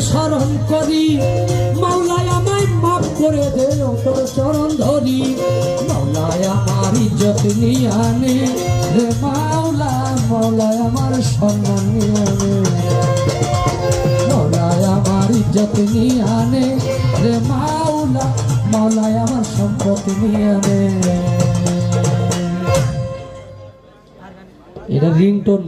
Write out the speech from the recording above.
স্মরণ করি, মাওলায় আমায় মাফ করে দে, তোর চরণ ধরি। মাওলায় আমার ইজ্জত নিয়ে আনে রে মাওলা, মাওলায় আমার সম্মান নিয়ে আনে, মাওলায় আমার ইজ্জত নিয়ে আনে রে মাওলা, মাওলায় আমার সম্পত্তি নিয়ে আনে। এটা রিংটোন।